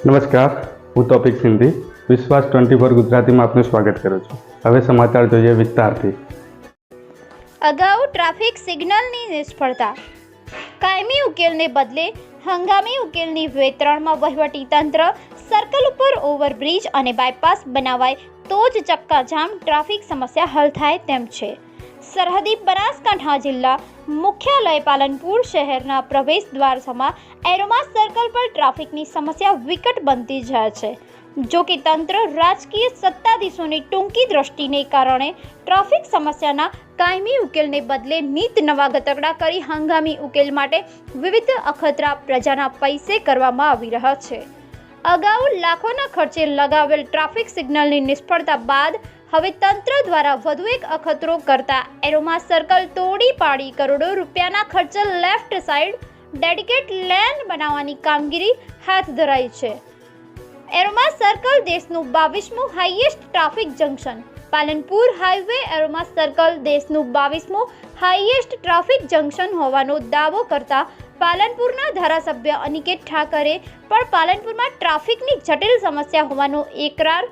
નમસ્કાર, હું તોપિક સિંધી વિશ્વાસ 24 ગુજરાતીમાં આપનું સ્વાગત કરું છું। હવે સમાચાર જોઈએ વિસ્તારથી। અગાઉ ટ્રાફિક સિગ્નલની નિષ્ફળતા, કાયમી ઉકેલને બદલે હંગામી ઉકેલની વેતરણમાં વહીવટી તંત્ર સર્કલ ઉપર ઓવરબ્રિજ અને બાયપાસ બનાવાય તો જ ચક્કાજામ ટ્રાફિક સમસ્યા હલ થાય તેમ છે। સરહદી બનાસકાંઠા જિલ્લા મુખ્યાલય પાલનપુર શહેરના પ્રવેશ દ્વાર સમા એરોમા સર્કલ પર ટ્રાફિકની સમસ્યા વિકટ બનતી જાય છે। જો કે તંત્ર રાજકીય સત્તાધીશોની ટૂંકી દ્રષ્ટિને કારણે ટ્રાફિક સમસ્યાના કાયમી ઉકેલને બદલે નીત નવા ગતકડા કરી હંગામી ઉકેલ માટે વિવિધ અખતરા પ્રજાના પૈસે કરવામાં આવી રહ્યા છે। અગાઉ લાખોના ખર્ચે લગાવેલ ટ્રાફિક સિગ્નલની નિષ્ફળતા બાદ હવે તંત્ર દ્વારા વધુ એક અખતરો કરતા એરોમા સર્કલ તોડી પાડી કરોડો રૂપિયાના ખર્ચે લેફ્ટ સાઇડ ડેડિકેટ લેન બનાવવાની કામગીરી હાથ ધરાઈ છે। એરોમા સર્કલ દેશનું 22મું highest traffic junction. Palanpur highway aroma circle દેશનું 22મું હાઈએસ્ટ ટ્રાફિક જંકશન હોવાનો દાવો કરતા પાલનપુરના ધારાસભ્ય અનિકેત ઠાકરે પણ પાલનપુરમાં ટ્રાફિકની જટિલ સમસ્યા હોવાનો એકરાર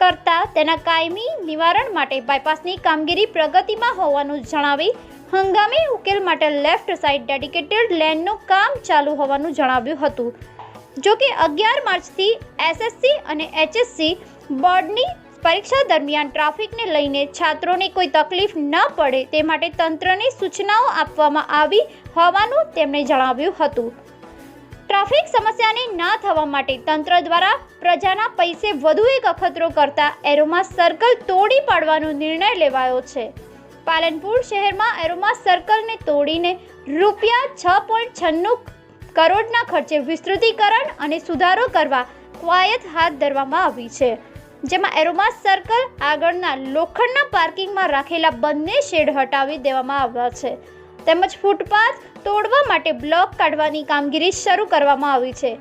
કરતા તેના કાયમી નિવારણ માટે બાયપાસની કામગીરી પ્રગતિમાં હોવાનું જણાવી હંગામી ઉકેલ માટે લેફ્ટ સાઇડ ડેડિકેટેડ લેનનું કામ ચાલુ હોવાનું જણાવ્યું હતું। જો કે 11 માર્ચથી એસએસસી અને એચએસસી બોર્ડની પરીક્ષા દરમિયાન ટ્રાફિકને લઈને છાત્રોને કોઈ તકલીફ ન પડે તે માટે તંત્રને સૂચનાઓ આપવામાં આવી હોવાનું તેમણે જણાવ્યું હતું। ટ્રાફિક સમસ્યાને ના થવા માટે તંત્ર દ્વારા પ્રજાના પૈસે વધુ એક અખતરો કરતા એરોમા સર્કલ તોડી પાડવાનો નિર્ણય લેવાયો છે। પાલનપુર શહેરમાં એરોમા સર્કલને તોડીને રૂપિયા 6.96 કરોડના ખર્ચે વિસ્તૃતીકરણ અને સુધારો કરવા કવાયત હાથ ધરવામાં આવી છે, જેમાં એરોમા સર્કલ આગળના લોખંડના પાર્કિંગમાં રાખેલા બંને શેડ હટાવી દેવામાં આવ્યા છે, તેમજ ફૂટપાથ તોડવા માટે બ્લોક કાઢવાની કામગીરી શરૂ કરવામાં આવી છે।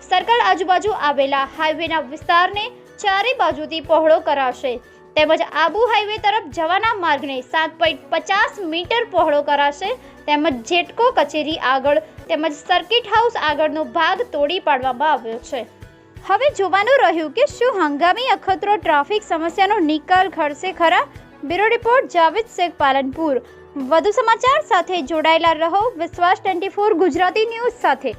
સર્કલ આજુબાજુ આવેલા હાઈવેના વિસ્તારને ચારે બાજુથી પહોળો કરાશે, તેમજ આબુ હાઈવે તરફ જવાના માર્ગને 7.50 મીટર પહોળો કરાશે, તેમજ જેટકો કચેરી આગળ તેમજ સર્કિટ હાઉસ આગળનો ભાગ તોડી પાડવામાં આવ્યો છે। હવે જોવાનું રહ્યું કે શું હંગામી અખતરો ટ્રાફિક સમસ્યાનો નિકાલ કરશે ખરા। Bureau report Javed Sheikh, Palanpur. વધુ સમાચાર સાથે જોડાયેલા રહો વિશ્વાસ 24 ગુજરાતી ન્યૂઝ સાથે।